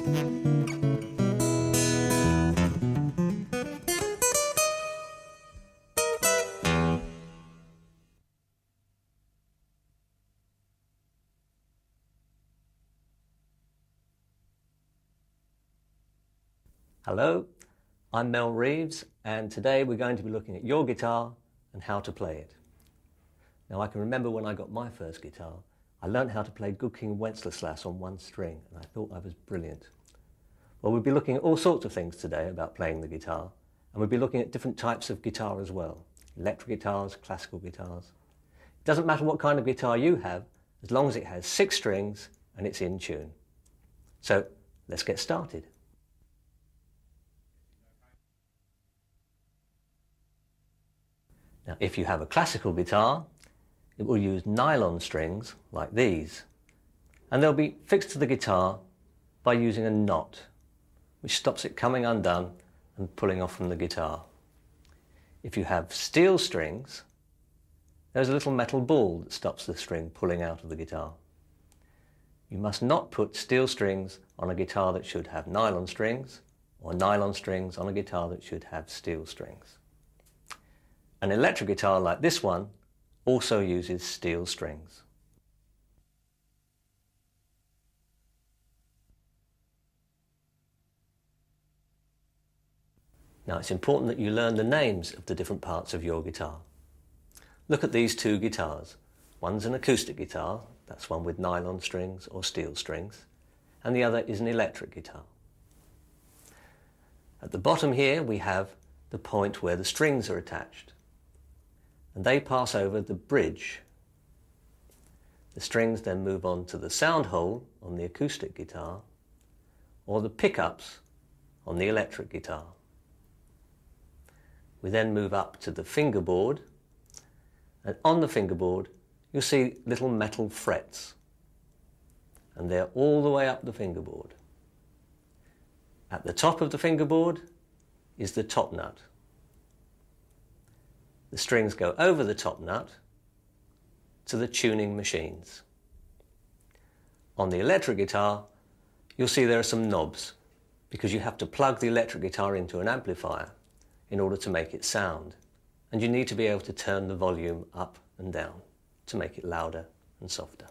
Hello, I'm Mel Reeves, and today we're going to be looking at your guitar and how to play it. Now, I can remember when I got my first guitar, I learned how to play Good King Wenceslas on one string, and I thought I was brilliant. Well, we'll be looking at all sorts of things today about playing the guitar, and we'll be looking at different types of guitar as well. Electric guitars, classical guitars. It doesn't matter what kind of guitar you have, as long as it has 6 strings and it's in tune. So, let's get started. Now, if you have a classical guitar, it will use nylon strings like these, and they'll be fixed to the guitar by using a knot, which stops it coming undone and pulling off from the guitar. If you have steel strings, there's a little metal ball that stops the string pulling out of the guitar. You must not put steel strings on a guitar that should have nylon strings, or nylon strings on a guitar that should have steel strings. An electric guitar like this one also uses steel strings. Now, it's important that you learn the names of the different parts of your guitar. Look at these 2 guitars. One's an acoustic guitar, that's one with nylon strings or steel strings, and the other is an electric guitar. At the bottom here we have the point where the strings are attached, and they pass over the bridge. The strings then move on to the sound hole on the acoustic guitar, or the pickups on the electric guitar. We then move up to the fingerboard, and on the fingerboard you'll see little metal frets, and they're all the way up the fingerboard. At the top of the fingerboard is the top nut. The strings go over the top nut to the tuning machines. On the electric guitar, you'll see there are some knobs, because you have to plug the electric guitar into an amplifier in order to make it sound, and you need to be able to turn the volume up and down to make it louder and softer.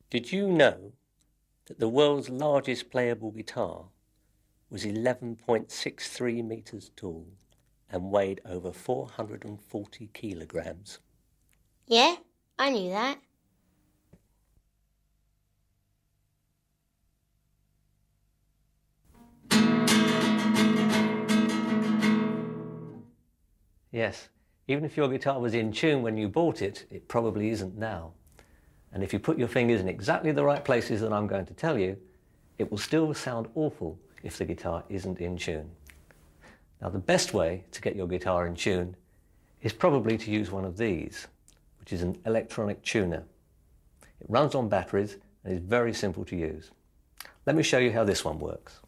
Did you know that the world's largest playable guitar was 11.63 meters tall and weighed over 440 kilograms? Yeah, I knew that. Yes, even if your guitar was in tune when you bought it, it probably isn't now. And if you put your fingers in exactly the right places that I'm going to tell you, it will still sound awful if the guitar isn't in tune. Now, the best way to get your guitar in tune is probably to use one of these, which is an electronic tuner. It runs on batteries and is very simple to use. Let me show you how this one works.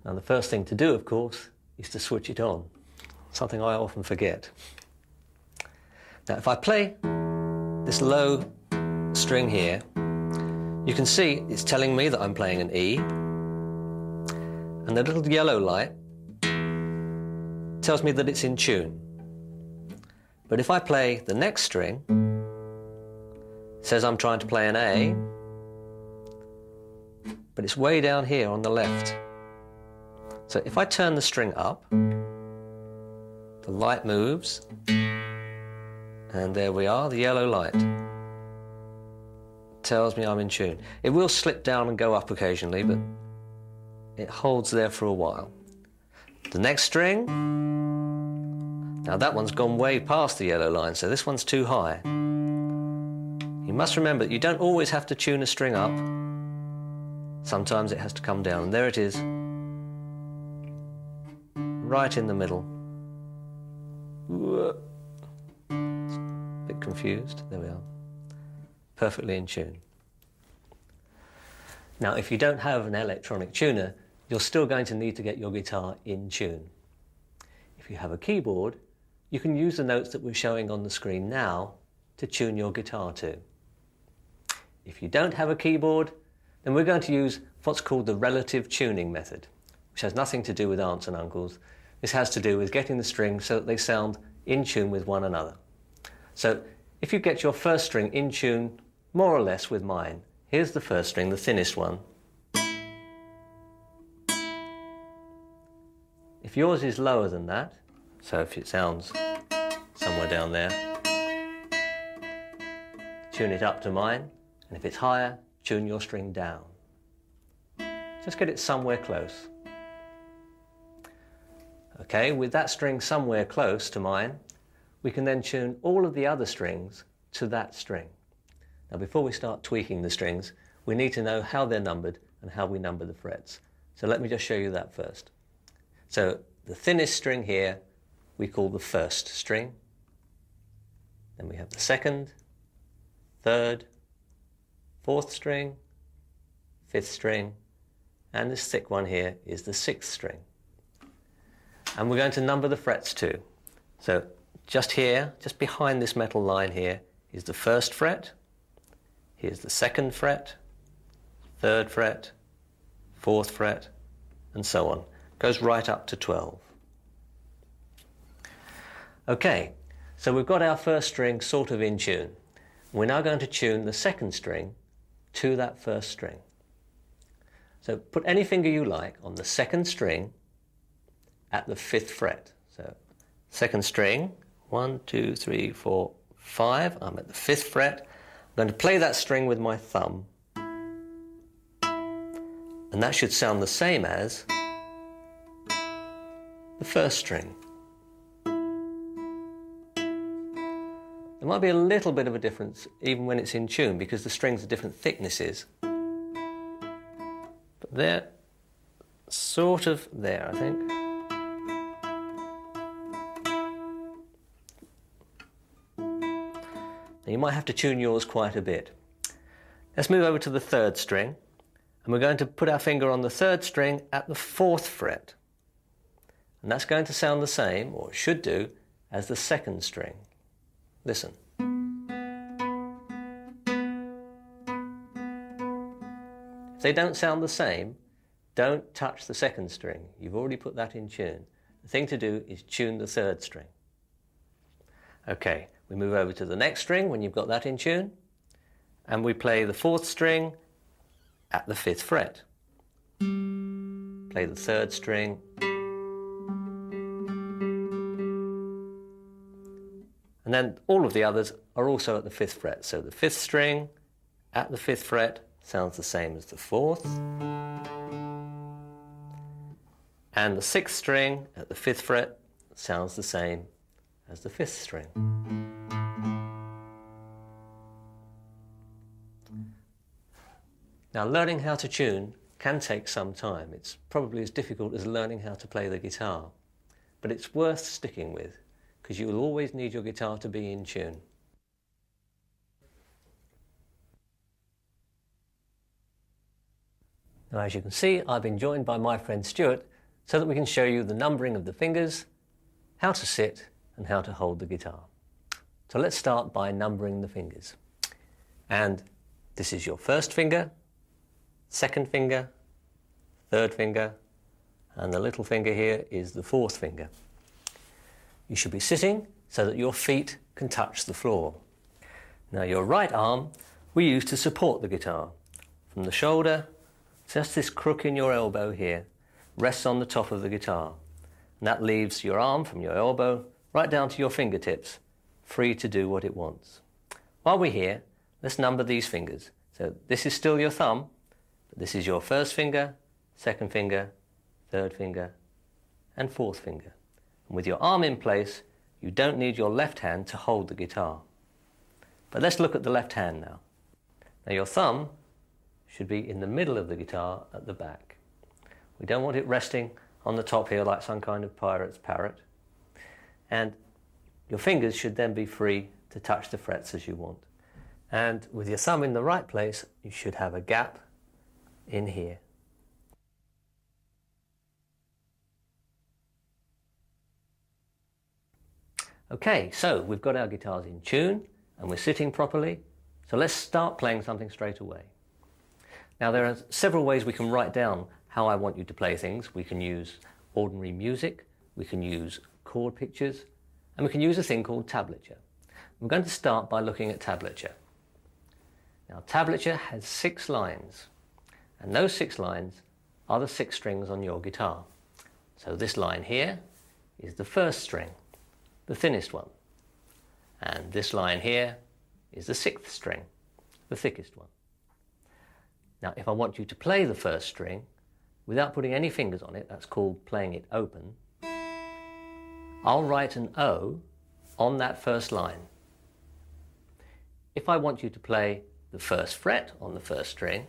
Now, the first thing to do, of course, is to switch it on, something I often forget. Now, if I play this low string here, you can see it's telling me that I'm playing an E, and the little yellow light tells me that it's in tune. But if I play the next string, it says I'm trying to play an A, but it's way down here on the left. So if I turn the string up, the light moves, and there we are, the yellow light tells me I'm in tune. It will slip down and go up occasionally, but it holds there for a while. The next string, now that one's gone way past the yellow line, so this one's too high. You must remember that you don't always have to tune a string up. Sometimes it has to come down, and there it is, right in the middle. Bit confused, there we are. Perfectly in tune. Now, if you don't have an electronic tuner, you're still going to need to get your guitar in tune. If you have a keyboard, you can use the notes that we're showing on the screen now to tune your guitar to. If you don't have a keyboard, then we're going to use what's called the relative tuning method, which has nothing to do with aunts and uncles. This has to do with getting the strings so that they sound in tune with one another. So if you get your first string in tune more or less with mine, here's the first string, the thinnest one. If yours is lower than that, so if it sounds somewhere down there, tune it up to mine, and if it's higher, tune your string down. Just get it somewhere close. Okay, with that string somewhere close to mine, we can then tune all of the other strings to that string. Now before we start tweaking the strings, we need to know how they're numbered and how we number the frets. So let me just show you that first. So the thinnest string here we call the first string. Then we have the second, third, fourth string, fifth string, and this thick one here is the sixth string. And we're going to number the frets too. So just here, just behind this metal line here, is the first fret. Here's the second fret, third fret, fourth fret, and so on. Goes right up to 12. Okay, so we've got our first string sort of in tune. We're now going to tune the second string to that first string. So put any finger you like on the second string at the fifth fret. So second string, 1, 2, 3, 4, 5. I'm at the fifth fret. I'm going to play that string with my thumb. And that should sound the same as the first string. There might be a little bit of a difference even when it's in tune because the strings are different thicknesses. But they're sort of there, I think. Now you might have to tune yours quite a bit. Let's move over to the third string, and we're going to put our finger on the third string at the fourth fret. And that's going to sound the same, or it should do, as the second string. Listen. If they don't sound the same, don't touch the second string. You've already put that in tune. The thing to do is tune the third string. Okay, we move over to the next string when you've got that in tune, and we play the fourth string at the fifth fret. Play the third string, and then all of the others are also at the fifth fret. So the fifth string at the fifth fret sounds the same as the fourth. And the sixth string at the fifth fret sounds the same as the fifth string. Now, learning how to tune can take some time. It's probably as difficult as learning how to play the guitar. But it's worth sticking with, because you will always need your guitar to be in tune. Now, as you can see, I've been joined by my friend Stuart so that we can show you the numbering of the fingers, how to sit, and how to hold the guitar. So let's start by numbering the fingers. And this is your first finger, second finger, third finger, and the little finger here is the fourth finger. You should be sitting so that your feet can touch the floor. Now your right arm we use to support the guitar. From the shoulder, just this crook in your elbow here rests on the top of the guitar. And that leaves your arm from your elbow right down to your fingertips, free to do what it wants. While we're here, let's number these fingers. So this is still your thumb, but this is your first finger, second finger, third finger, and fourth finger. And with your arm in place, you don't need your left hand to hold the guitar. But let's look at the left hand now. Now your thumb should be in the middle of the guitar at the back. We don't want it resting on the top here like some kind of pirate's parrot. And your fingers should then be free to touch the frets as you want. And with your thumb in the right place, you should have a gap in here. Okay, so we've got our guitars in tune and we're sitting properly. So let's start playing something straight away. Now there are several ways we can write down how I want you to play things. We can use ordinary music, we can use chord pictures, and we can use a thing called tablature. I'm going to start by looking at tablature. Now tablature has 6 lines, and those 6 lines are the 6 strings on your guitar. So this line here is the first string, the thinnest one. And this line here is the 6th string, the thickest one. Now if I want you to play the first string without putting any fingers on it, that's called playing it open, I'll write an O on that first line. If I want you to play the first fret on the first string,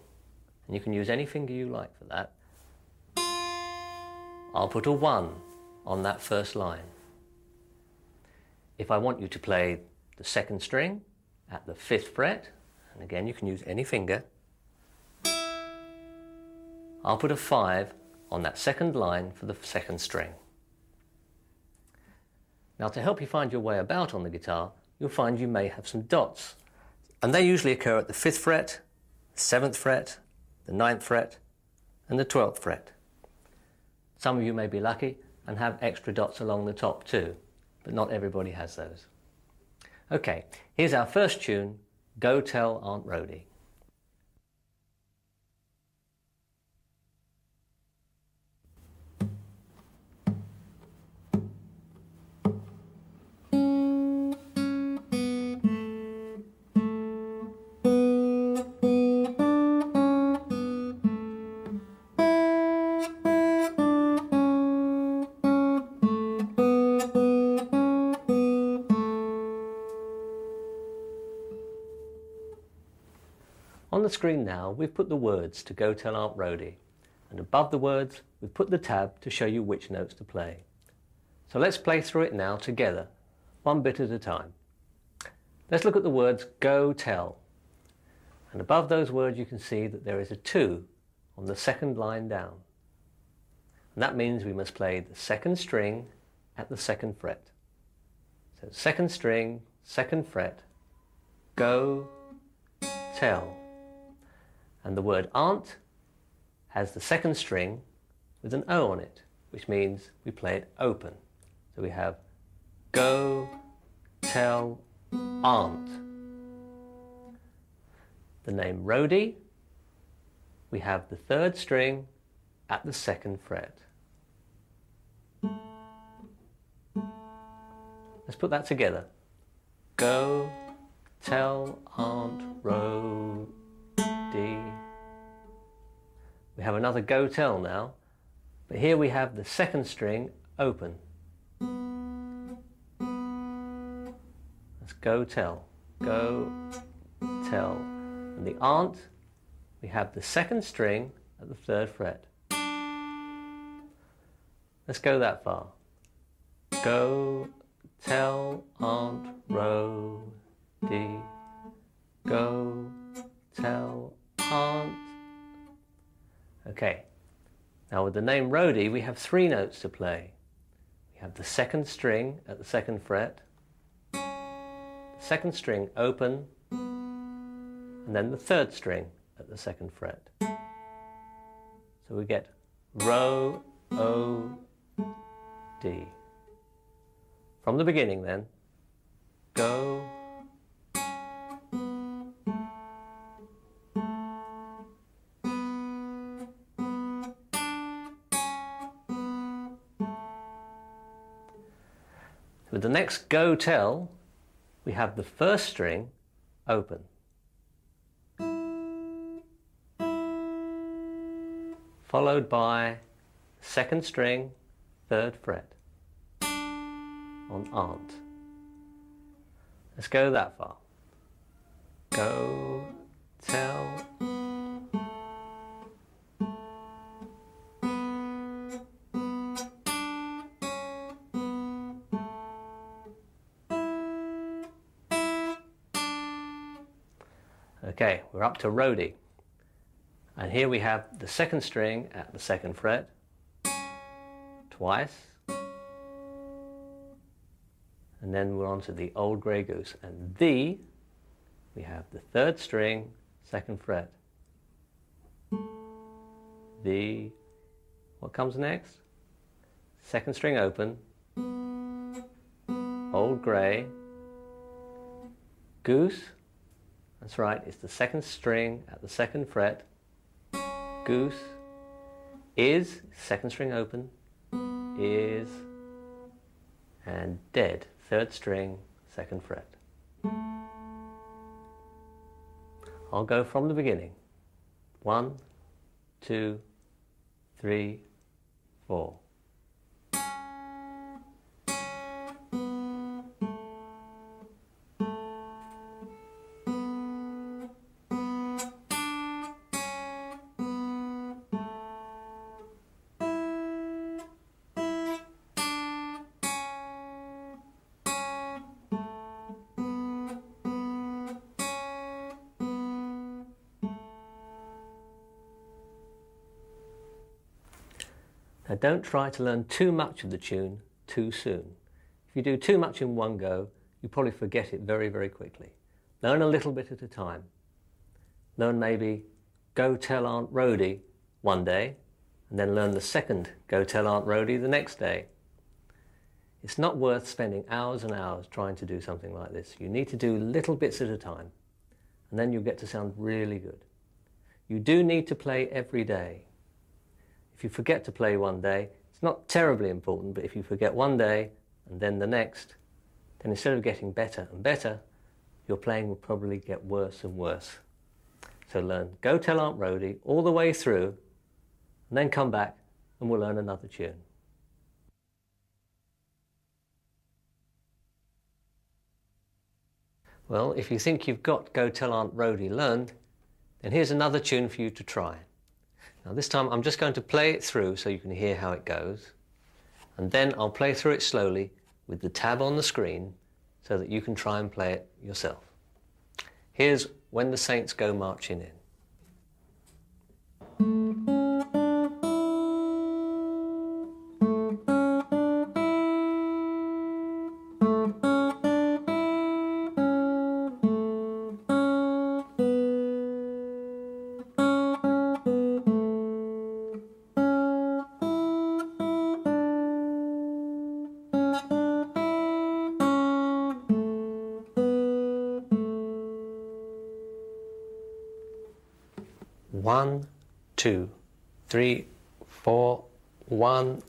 and you can use any finger you like for that, I'll put a 1 on that first line. If I want you to play the second string at the 5th fret, and again you can use any finger, I'll put a 5 on that second line for the second string. Now to help you find your way about on the guitar, you'll find you may have some dots. And they usually occur at the 5th fret, the 7th fret, the 9th fret, and the 12th fret. Some of you may be lucky and have extra dots along the top too, but not everybody has those. Okay, here's our first tune, Go Tell Aunt Rhody. On the screen now, we've put the words to Go Tell Aunt Rhody, and above the words, we've put the tab to show you which notes to play. So let's play through it now together, one bit at a time. Let's look at the words Go Tell, and above those words you can see that there is a 2 on the second line down. And that means we must play the second string at the 2nd fret. So 2nd string, 2nd fret, Go Tell. And the word aunt has the 2nd string with an O on it, which means we play it open. So we have Go Tell Aunt. The name Rhody, we have the 3rd string at the 2nd fret. Let's put that together. Go Tell Aunt Rhody. We have another Go Tell now, but here we have the 2nd string open. Let's Go Tell. Go Tell. And the aunt, we have the 2nd string at the 3rd fret. Let's go that far. Go Tell Aunt Rhody. Go Tell Aunt. Okay, now with the name Rhody we have 3 notes to play. We have the 2nd string at the 2nd fret, the 2nd string open, and then the 3rd string at the 2nd fret. So we get Ro, O, D. From the beginning then, go. With the next Go Tell, we have the 1st string open. Followed by 2nd string, 3rd fret on aunt. Let's go that far. Go Tell. Okay, we're up to Rhody. And here we have the 2nd string at the 2nd fret, twice, and then we're on to the Old Grey Goose. And the, we have the third string, second fret. The, what comes next? Second string open, Old Grey, Goose, that's right, it's the second string at the second fret, Goose, is, second string open, is, and dead, third string, second fret. I'll go from the beginning. 1, 2, 3, 4. Now don't try to learn too much of the tune too soon. If you do too much in one go, you probably forget it very, very quickly. Learn a little bit at a time. Learn maybe Go Tell Aunt Rhody one day, and then learn the second Go Tell Aunt Rhody the next day. It's not worth spending hours and hours trying to do something like this. You need to do little bits at a time, and then you'll get to sound really good. You do need to play every day. If you forget to play one day, it's not terribly important, but if you forget one day and then the next, then instead of getting better and better, your playing will probably get worse and worse. So learn Go Tell Aunt Rhody all the way through, and then come back and we'll learn another tune. Well, if you think you've got Go Tell Aunt Rhody learned, then here's another tune for you to try. Now this time I'm just going to play it through so you can hear how it goes, and then I'll play through it slowly with the tab on the screen so that you can try and play it yourself. Here's When the Saints Go Marching In. One, 2, 3, 4, 1.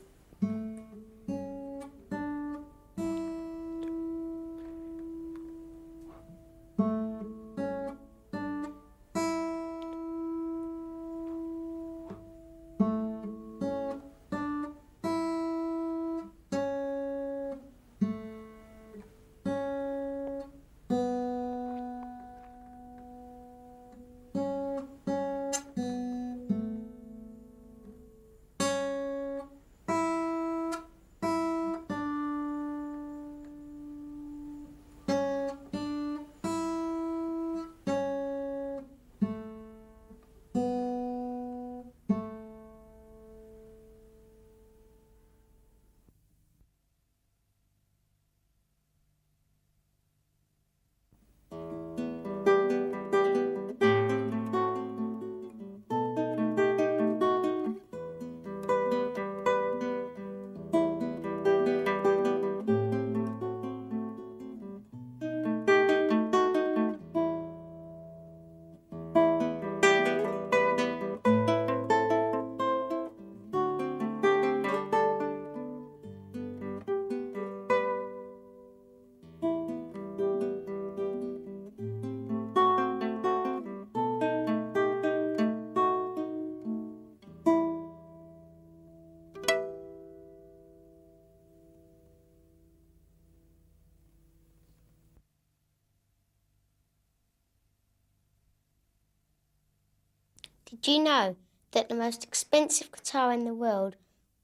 Did you know that the most expensive guitar in the world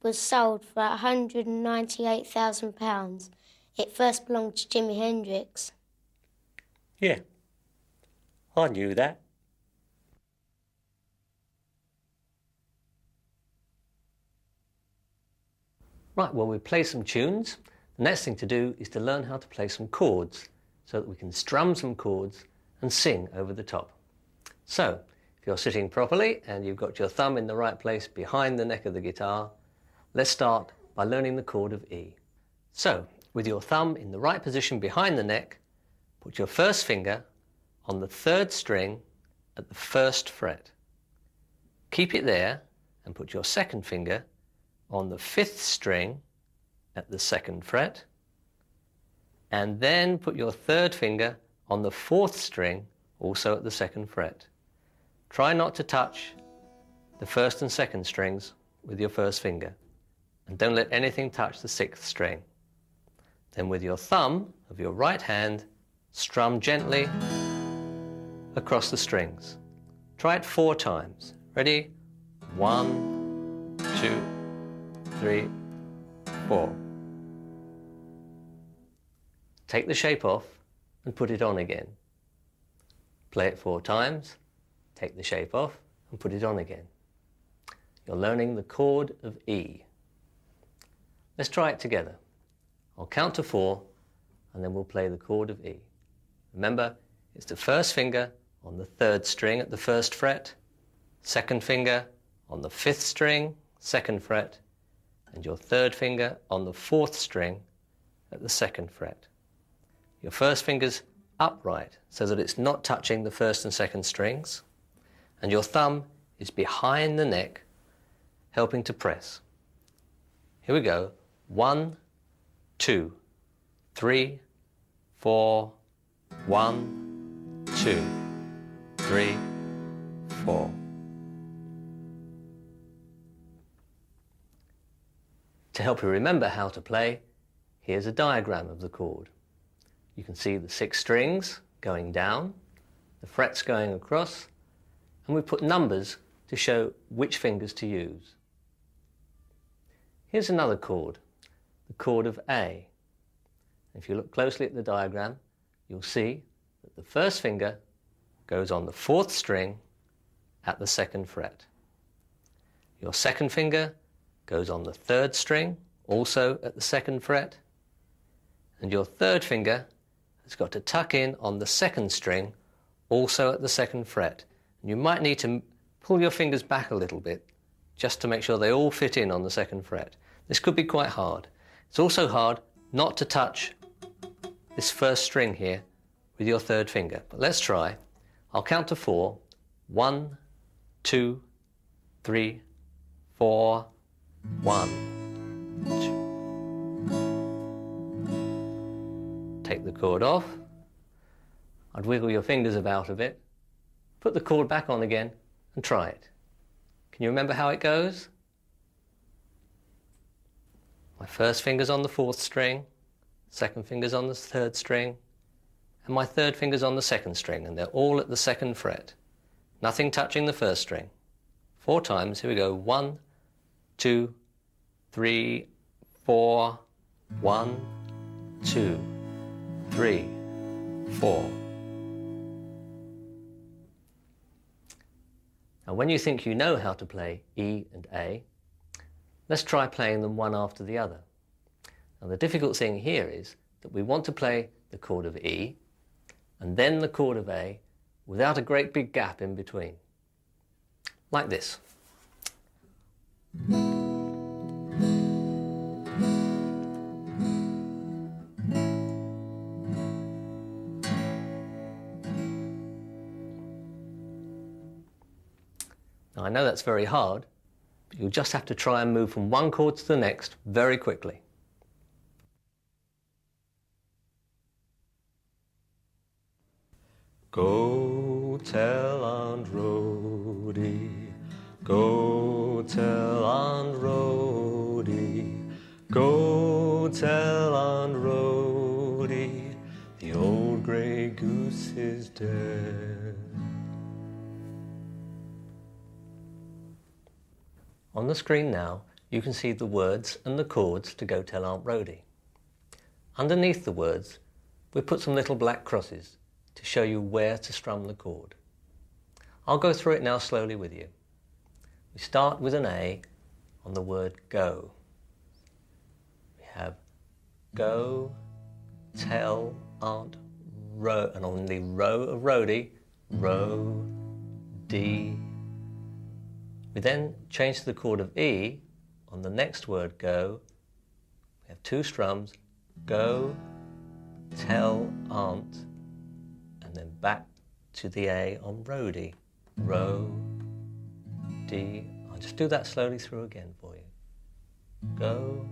was sold for £198,000? It first belonged to Jimi Hendrix. Yeah, I knew that. Right, well, we play some tunes. The next thing to do is to learn how to play some chords so that we can strum some chords and sing over the top. So, if you're sitting properly and you've got your thumb in the right place behind the neck of the guitar, let's start by learning the chord of E. So, with your thumb in the right position behind the neck, put your first finger on the 3rd string at the 1st fret. Keep it there and put your 2nd finger on the 5th string at the 2nd fret, and then put your 3rd finger on the 4th string, also at the 2nd fret. Try not to touch the 1st and 2nd strings with your 1st finger, and don't let anything touch the 6th string. Then with your thumb of your right hand, strum gently across the strings. Try it 4 times. Ready? 1, 2, 3, 4. Take the shape off and put it on again. Play it 4 times, take the shape off and put it on again. You're learning the chord of E. Let's try it together. I'll count to 4 and then we'll play the chord of E. Remember, it's the 1st finger on the 3rd string at the 1st fret, 2nd finger on the 5th string, 2nd fret, and your 3rd finger on the 4th string at the 2nd fret. Your 1st finger's upright so that it's not touching the 1st and 2nd strings, and your thumb is behind the neck, helping to press. Here we go. 1, 2, 3, 4, 1, 2, 3, 4. To help you remember how to play, here's a diagram of the chord. You can see the 6 strings going down, the frets going across, and we put numbers to show which fingers to use. Here's another chord, the chord of A. If you look closely at the diagram, you'll see that the 1st finger goes on the 4th string at the 2nd fret. Your 2nd finger goes on the 3rd string, also at the 2nd fret, and your 3rd finger has got to tuck in on the 2nd string, also at the 2nd fret. And you might need to pull your fingers back a little bit just to make sure they all fit in on the 2nd fret. This could be quite hard. It's also hard not to touch this 1st string here with your 3rd finger. But let's try. I'll count to 4. 1, 2, 3, 4, 1, 2. Take the chord off. I'd wiggle your fingers about a bit. Put the chord back on again and try it. Can you remember how it goes? My 1st finger's on the 4th string, 2nd finger's on the 3rd string, and my 3rd finger's on the 2nd string, and they're all at the 2nd fret. Nothing touching the 1st string. 4 times. Here we go. 1, 2, 3, 4, 1, 2, 3, 4. Now when you think you know how to play E and A, let's try playing them one after the other. Now the difficult thing here is that we want to play the chord of E and then the chord of A without a great big gap in between. Like this. Now I know that's very hard, but you'll just have to try and move from one chord to the next very quickly. Go tell Aunt Rhody, go tell Aunt Rhody, go tell Aunt Rhody, the old grey goose is dead. On the screen now, you can see the words and the chords to Go Tell Aunt Rhody. Underneath the words, we put some little black crosses to show you where to strum the chord. I'll go through it now slowly with you. We start with an A on the word go. We have Go, tell Aunt Ro, and on the row of roadie, ro, D. We then change to the chord of E. On the next word, go, we have two strums. Go, tell Aunt, and then back to the A on roadie, ro, D. I'll just do that slowly through again for you. Go,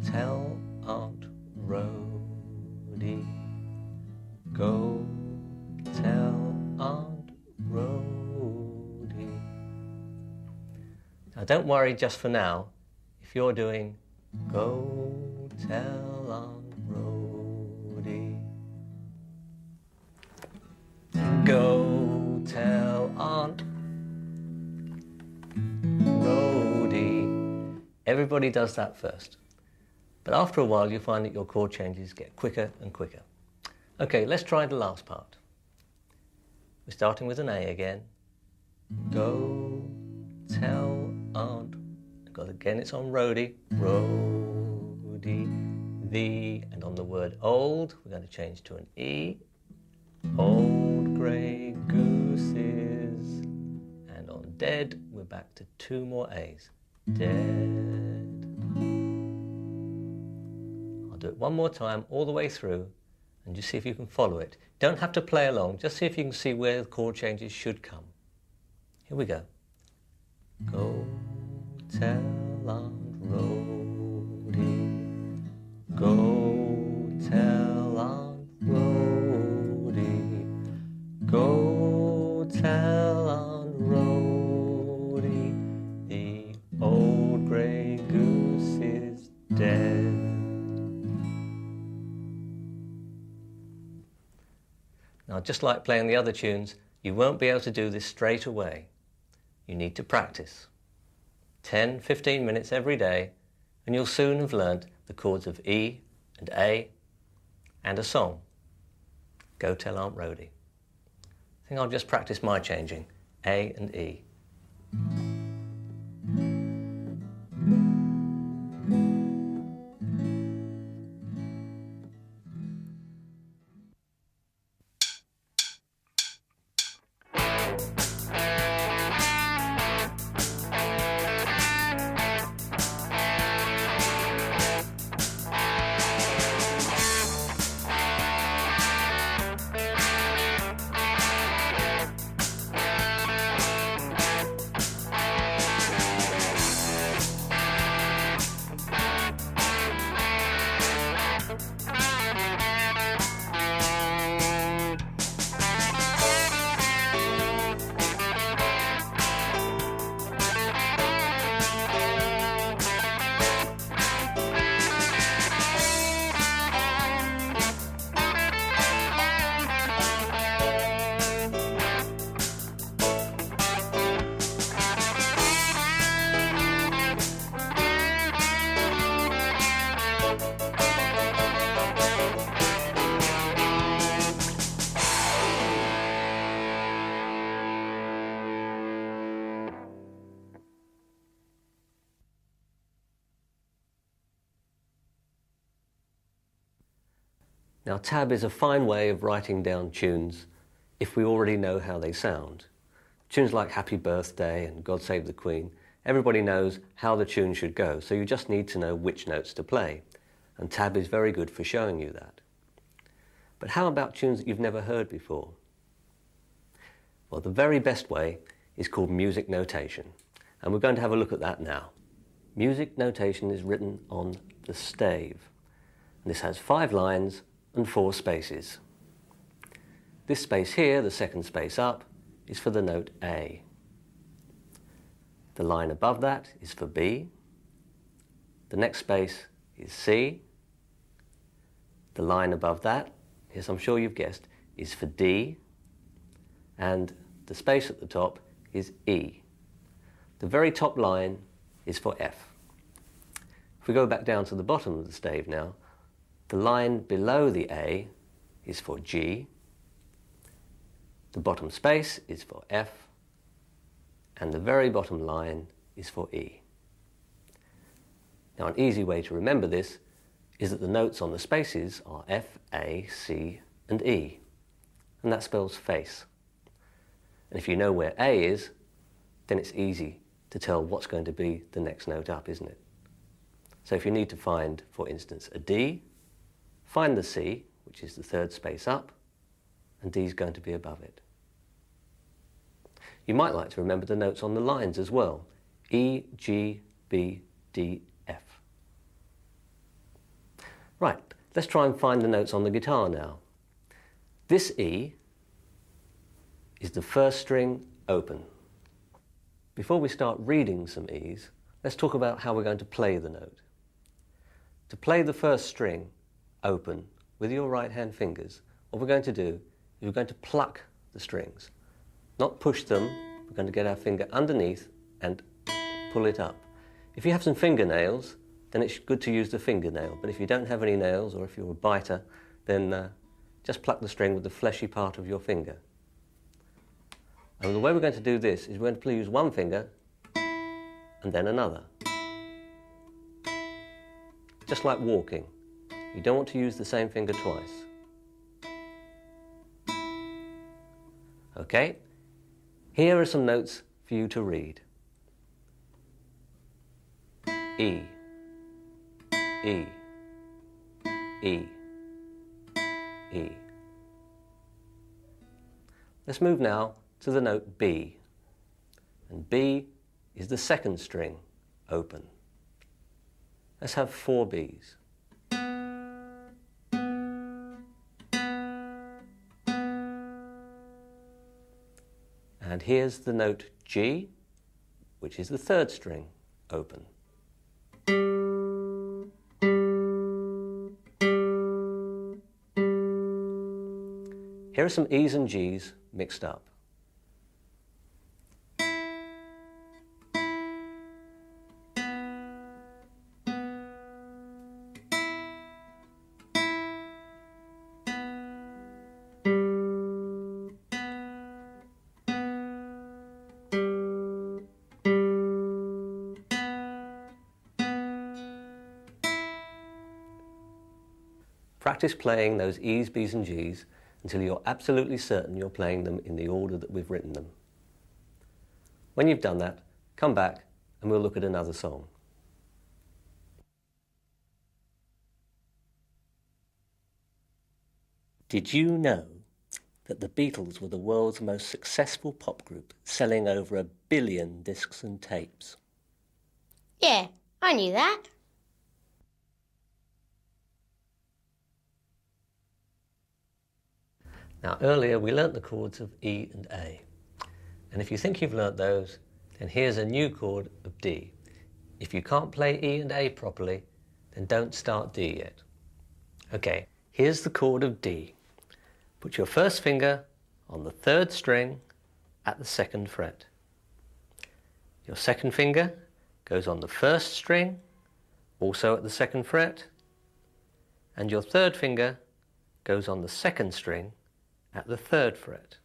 tell Aunt Rhodey. Go, tell Aunt Rhodey. Now don't worry just for now if you're doing go, tell Aunt Rhodey. Go, tell Aunt Rhodey. Everybody does that first. But after a while, you'll find that your chord changes get quicker and quicker. Okay, let's try the last part. We're starting with an A again. Go, tell Aunt. Again, it's on roadie. Roadie, the. And on the word old, we're going to change to an E. Old grey gooses. And on dead, we're back to two more A's. Dead. Do it one more time all the way through and just see if you can follow it. Don't have to play along, just see if you can see where the chord changes should come. Here we go. Go, tell Aunt Rhodey. Go, tell Aunt Rhodey. Go, tell Aunt Rhodey. The old grey goose is dead. Now, just like playing the other tunes, you won't be able to do this straight away. You need to practice. 10, 15 minutes every day, and you'll soon have learnt the chords of E and A and a song. Go tell Aunt Rhodey. I think I'll just practice my changing, A and E. Now, tab is a fine way of writing down tunes if we already know how they sound. Tunes like Happy Birthday and God Save the Queen, everybody knows how the tune should go, so you just need to know which notes to play. And tab is very good for showing you that. But how about tunes that you've never heard before? Well, the very best way is called music notation, and we're going to have a look at that now. Music notation is written on the stave. And this has 5 lines and 4 spaces. This space here, the second space up, is for the note A. The line above that is for B. The next space is C. The line above that, yes, I'm sure you've guessed, is for D. And the space at the top is E. The very top line is for F. If we go back down to the bottom of the stave now, the line below the A is for G, the bottom space is for F, and the very bottom line is for E. Now, an easy way to remember this is that the notes on the spaces are F, A, C and E, and that spells face. And if you know where A is, then it's easy to tell what's going to be the next note up, isn't it? So if you need to find, for instance, a D, find the C, which is the third space up, and D is going to be above it. You might like to remember the notes on the lines as well. E, G, B, D, F. Right, let's try and find the notes on the guitar now. This E is the first string open. Before we start reading some E's, let's talk about how we're going to play the note. To play the first string open with your right hand fingers, what we're going to do is we're going to pluck the strings, not push them. We're going to get our finger underneath and pull it up. If you have some fingernails, then it's good to use the fingernail, but if you don't have any nails, or if you're a biter, then just pluck the string with the fleshy part of your finger. And the way we're going to do this is we're going to use one finger and then another. Just like walking. You don't want to use the same finger twice. Okay, here are some notes for you to read. E, E, E, E. Let's move now to the note B. And B is the second string open. Let's have 4 B's. And here's the note G, which is the third string open. Here are some E's and G's mixed up. Practice playing those E's, B's and G's until you're absolutely certain you're playing them in the order that we've written them. When you've done that, come back and we'll look at another song. Did you know that the Beatles were the world's most successful pop group, selling over 1 billion discs and tapes? Yeah, I knew that. Now earlier we learnt the chords of E and A. And if you think you've learnt those, then here's a new chord of D. If you can't play E and A properly, then don't start D yet. Okay, here's the chord of D. Put your first finger on the 3rd string at the 2nd fret. Your second finger goes on the 1st string, also at the 2nd fret, and your 3rd finger goes on the 2nd string at the 3rd fret.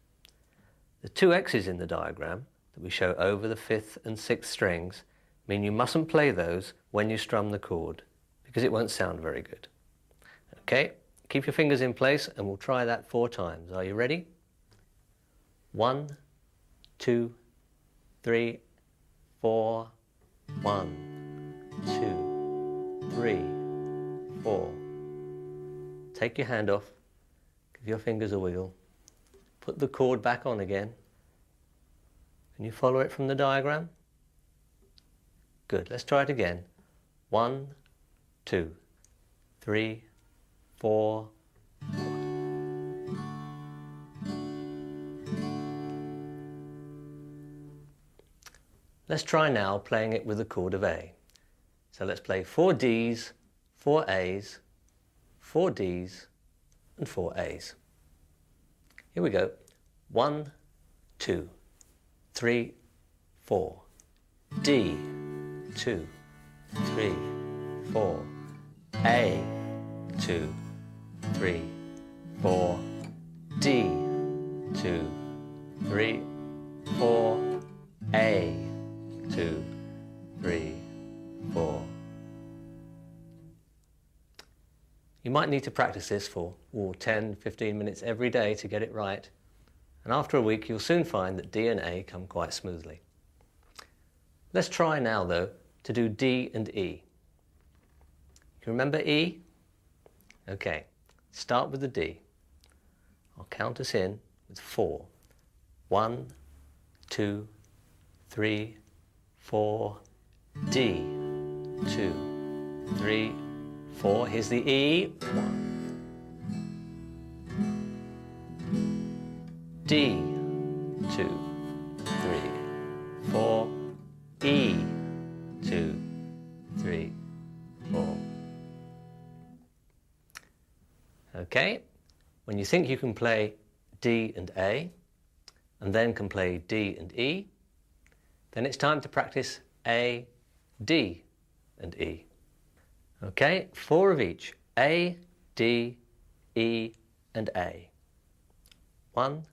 The 2 X's in the diagram that we show over the 5th and 6th strings mean you mustn't play those when you strum the chord, because it won't sound very good. Okay, keep your fingers in place and we'll try that 4 times. Are you ready? 1, 2, 3, 4. 1, 2, 3, 4. Take your hand off, give your fingers a wiggle, put the chord back on again. Can you follow it from the diagram? Good, let's try it again. 1, 2, 3, 4. Let's try now playing it with the chord of A. So let's play 4 Ds, 4 As, 4 Ds and 4 As. Here we go. 1, 2, 3, 4. D, 2, 3, 4. A, 2, 3, 4. D, 2, 3, 4. A, 2, 3, 4. You might need to practice this for 10, 15 minutes every day to get it right, and after a week you'll soon find that D and A come quite smoothly. Let's try now though to do D and E. You remember E? Okay, start with the D. I'll count us in with 4. 1, 2, 3, 4, D. 2, 3, 4. Here's the E. 1. D. 2, 3, 4. E. 2, 3, 4. Okay, when you think you can play D and A, and then can play D and E, then it's time to practice A, D and E. Okay, 4 of each. A, D, E and A. 1,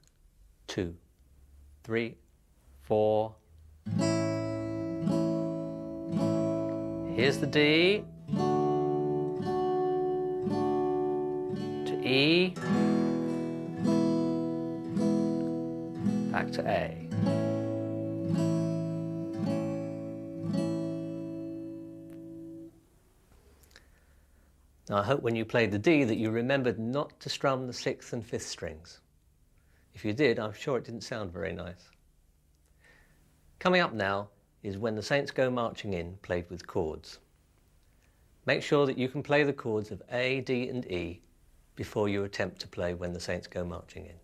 2, 3, 4. Here's the D. To E. Back to A. Now I hope when you played the D that you remembered not to strum the 6th and 5th strings. If you did, I'm sure it didn't sound very nice. Coming up now is When the Saints Go Marching In, played with chords. Make sure that you can play the chords of A, D and E before you attempt to play When the Saints Go Marching In.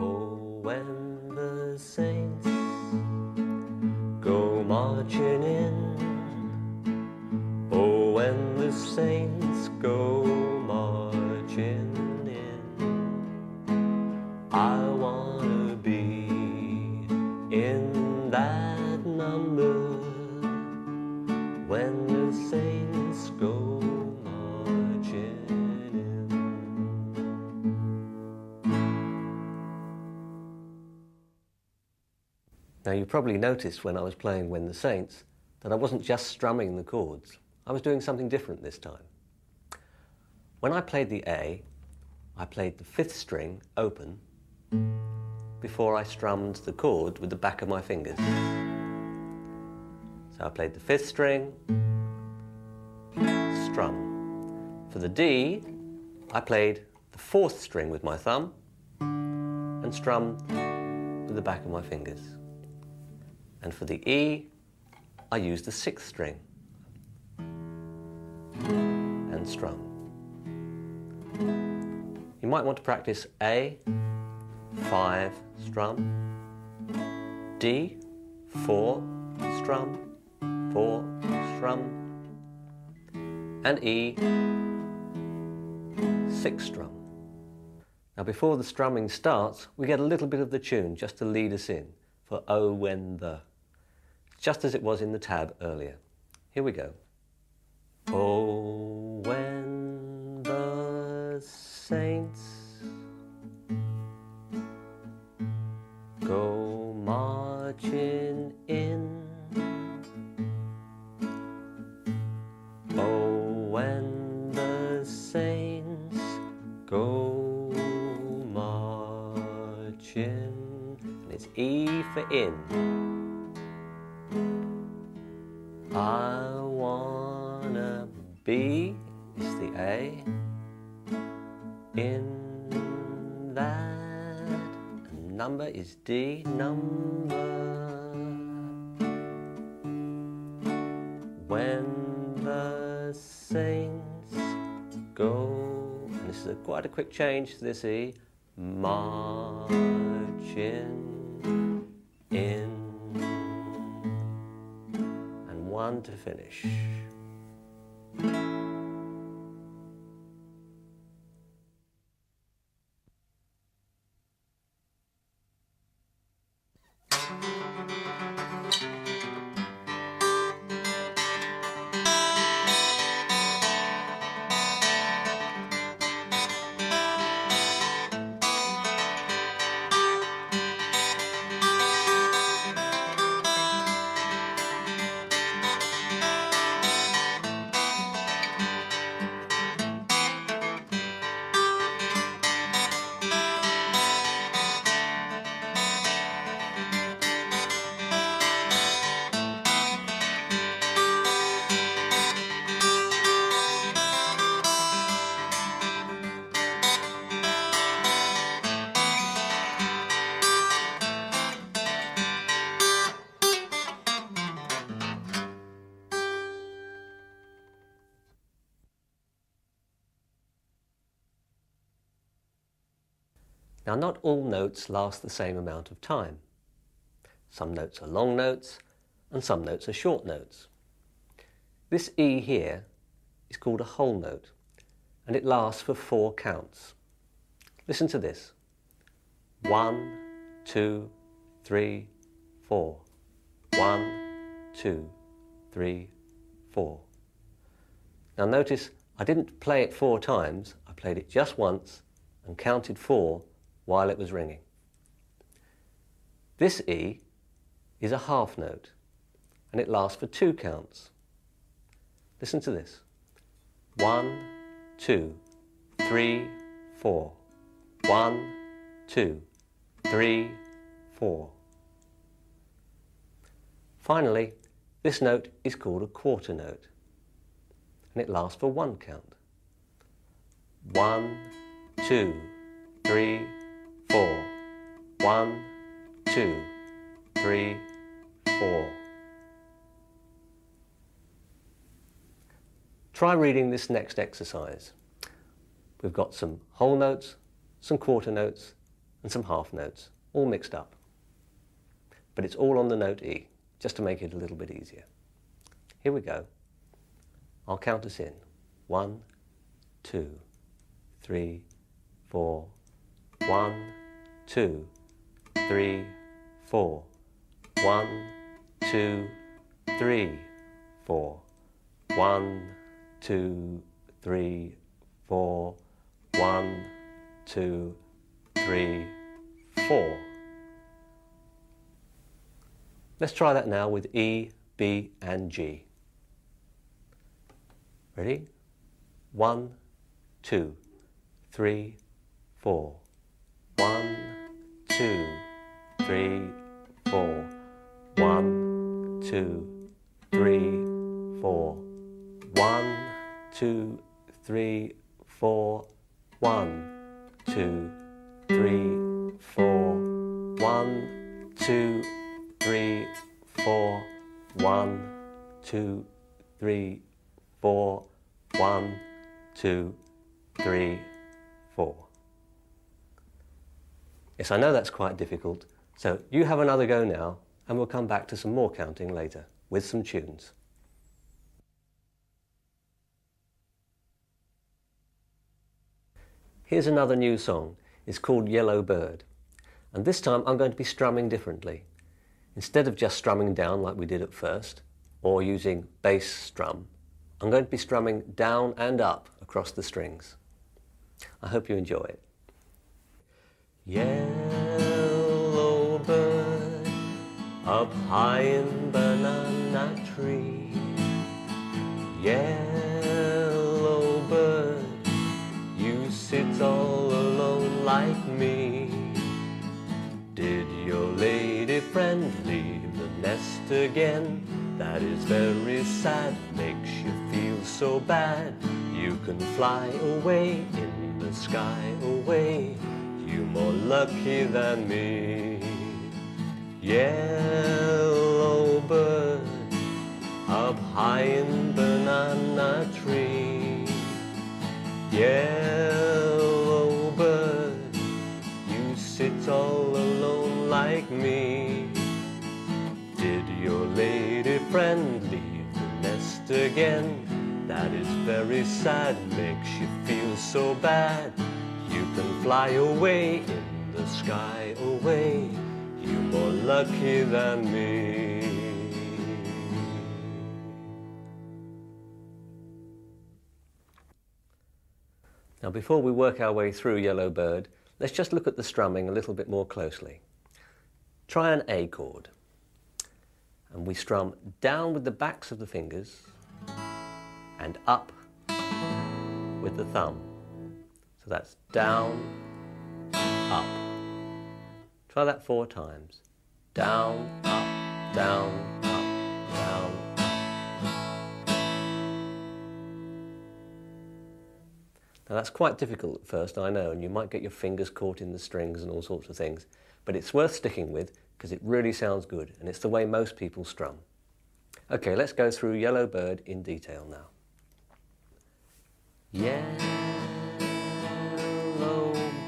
Oh, when the saints go marching in, oh, when the saints go marching in, I wanna be in that number when the saints go marching in. Now you probably noticed when I was playing When the Saints that I wasn't just strumming the chords. I was doing something different this time. When I played the A, I played the 5th string open before I strummed the chord with the back of my fingers. So I played the 5th string, strum. For the D, I played the 4th string with my thumb and strummed with the back of my fingers. And for the E, I used the 6th string and strum. You might want to practice A, 5, strum, D, 4, strum, 4, strum, and E, 6 strum. Now before the strumming starts, we get a little bit of the tune just to lead us in for Oh When The, just as it was in the tab earlier. Here we go. Oh, when the saints go marching in, oh, when the saints go marching, and it's E for in. I wanna be is the A in that, and number is D, number. When the saints go, and this is quite a quick change to this E, marching in, and 1 to finish. Now, not all notes last the same amount of time. Some notes are long notes and some notes are short notes. This E here is called a whole note and it lasts for 4 counts. Listen to this. 1, 2, 3, 4. 1, 2, 3, 4. Now notice I didn't play it 4 times, I played it just once and counted 4 while it was ringing. This E is a half note and it lasts for 2 counts. Listen to this. 1, 2, 3, 4. 1, 2, 3, 4. Finally, this note is called a quarter note and it lasts for 1 count. 1, 2, 3, 4. 1, 2, 3, 4. Try reading this next exercise. We've got some whole notes, some quarter notes, and some half notes, all mixed up. But it's all on the note E, just to make it a little bit easier. Here we go. I'll count us in. 1, 2, 3, 4. 1, 2, 3, 4. 1, 2, 3, 4. 1, 2, 3, 4. 1, 2, 3, 4. Let's try that now with E, B, and G. Ready? 1, 2, 3, 4. 1, 2, 3, 4. 1, 2, 3, 4. 1, 2, 3, 4. 1, 2, 3, 4. 1, 2, 3, 4. 1, 2, 3, 4. 1, 2, 3, 4. Yes, I know that's quite difficult, so you have another go now and we'll come back to some more counting later with some tunes. Here's another new song. It's called Yellow Bird. And this time I'm going to be strumming differently. Instead of just strumming down like we did at first, or using bass strum, I'm going to be strumming down and up across the strings. I hope you enjoy it. Yellow bird up high in banana tree. Yellow bird, you sit all alone like me. Did your lady friend leave the nest again? That is very sad, makes you feel so bad. You can fly away in the sky away. You're more lucky than me. Yellow bird up high in banana tree. Yellow bird, you sit all alone like me. Did your lady friend leave the nest again? That is very sad, makes you feel so bad. You can fly away in the sky away. You're more lucky than me. Now before we work our way through Yellow Bird, let's just look at the strumming a little bit more closely. Try an A chord. And we strum down with the backs of the fingers and up with the thumb. So that's down, up. Try that 4 times. Down, up, down, up, down, up. Now that's quite difficult at first, I know, and you might get your fingers caught in the strings and all sorts of things, but it's worth sticking with because it really sounds good and it's the way most people strum. Okay, let's go through Yellow Bird in detail now. Yellow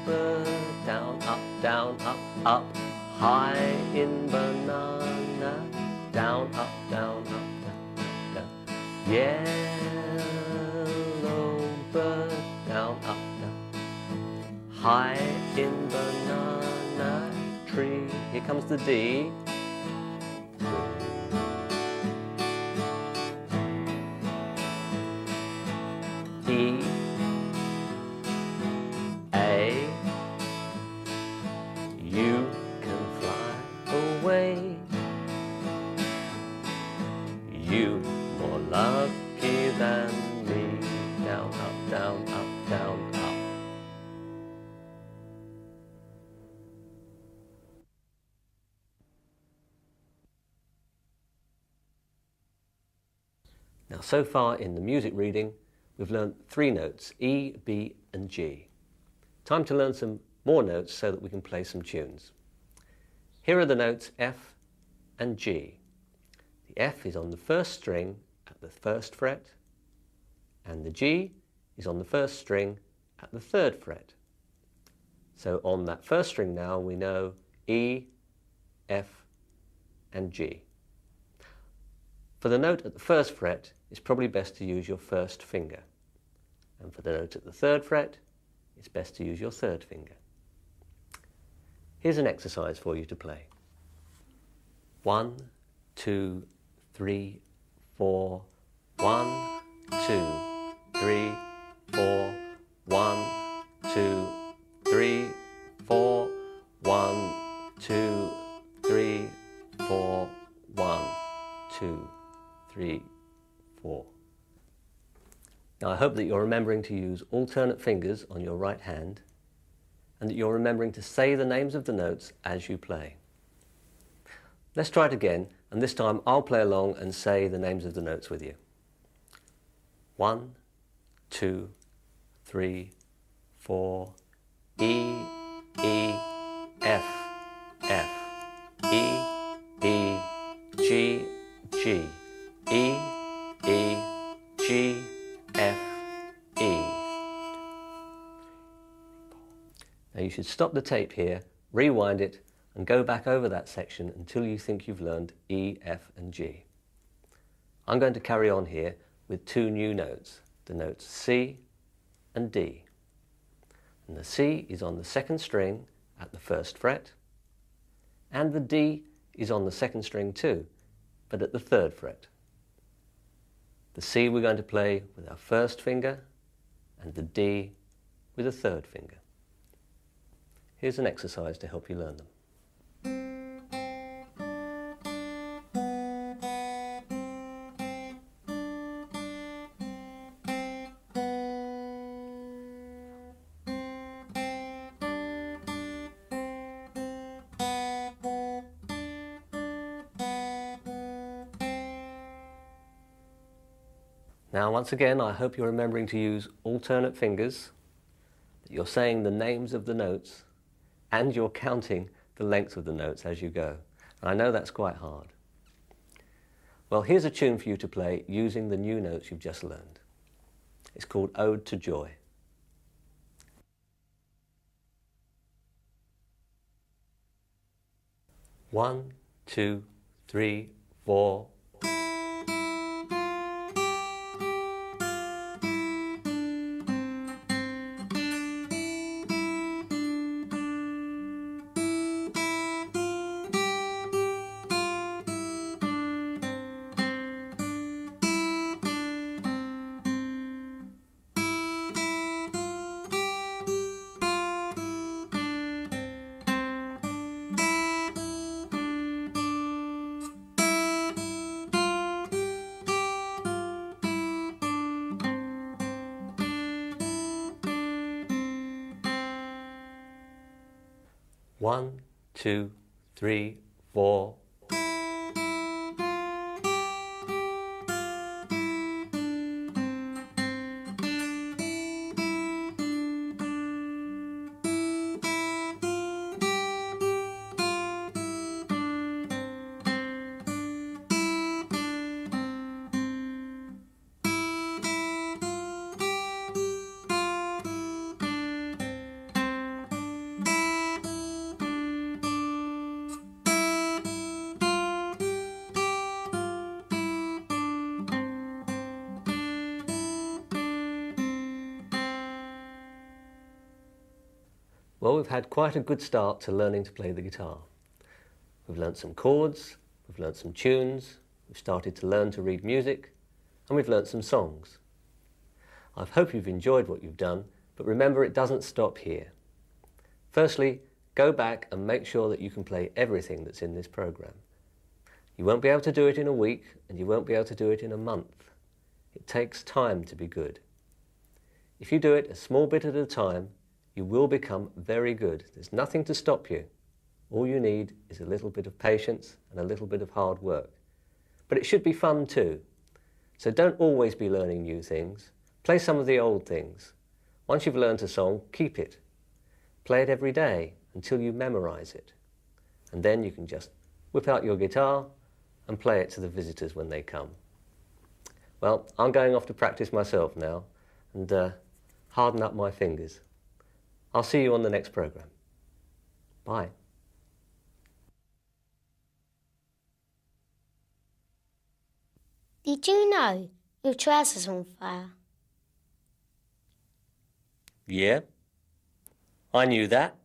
bird, down, up, up, high in banana, down, up, down, down. Yellow bird, down, up, down. High in banana tree. Here comes the D. E, A, you can fly away. You more lucky than me. Down, up, down, up, down, up. Now, so far in the music reading, we've learned 3 notes, E, B, and G. Time to learn some more notes so that we can play some tunes. Here are the notes F and G. The F is on the first string at the first fret, and the G is on the first string at the third fret. So on that first string now we know E, F, and G. For the note at the first fret, it's probably best to use your first finger. And for the note at the third fret, it's best to use your third finger. Here's an exercise for you to play. 1, 2, 3, 4. 1, 2, 3, 4. 1, 2, 3, 4. 1, 2, 3, 4. 1, 2, 3, 4. Now I hope that you're remembering to use alternate fingers on your right hand and that you're remembering to say the names of the notes as you play. Let's try it again, and this time I'll play along and say the names of the notes with you. 1, 2, 3, 4. E, E, F, F. E, E, G, G. E, E, G, F, E. Now you should stop the tape here, rewind it, and go back over that section until you think you've learned E, F, and G. I'm going to carry on here with 2 new notes, the notes C and D. And the C is on the second string at the first fret, and the D is on the second string too, but at the third fret. The C we're going to play with our first finger, and the D with a third finger. Here's an exercise to help you learn them. Now, once again, I hope you're remembering to use alternate fingers, that you're saying the names of the notes, and you're counting the length of the notes as you go. And I know that's quite hard. Well, here's a tune for you to play using the new notes you've just learned. It's called Ode to Joy. One, 2, 3, 4. 1, 2, 3, 4. Well, we've had quite a good start to learning to play the guitar. We've learnt some chords, we've learnt some tunes, we've started to learn to read music, and we've learnt some songs. I hope you've enjoyed what you've done, but remember it doesn't stop here. Firstly, go back and make sure that you can play everything that's in this program. You won't be able to do it in a week, and you won't be able to do it in a month. It takes time to be good. If you do it a small bit at a time, you will become very good. There's nothing to stop you. All you need is a little bit of patience and a little bit of hard work. But it should be fun too. So don't always be learning new things. Play some of the old things. Once you've learned a song, keep it. Play it every day until you memorize it. And then you can just whip out your guitar and play it to the visitors when they come. Well, I'm going off to practice myself now and harden up my fingers. I'll see you on the next program. Bye. Did you know your trousers are on fire? Yeah, I knew that.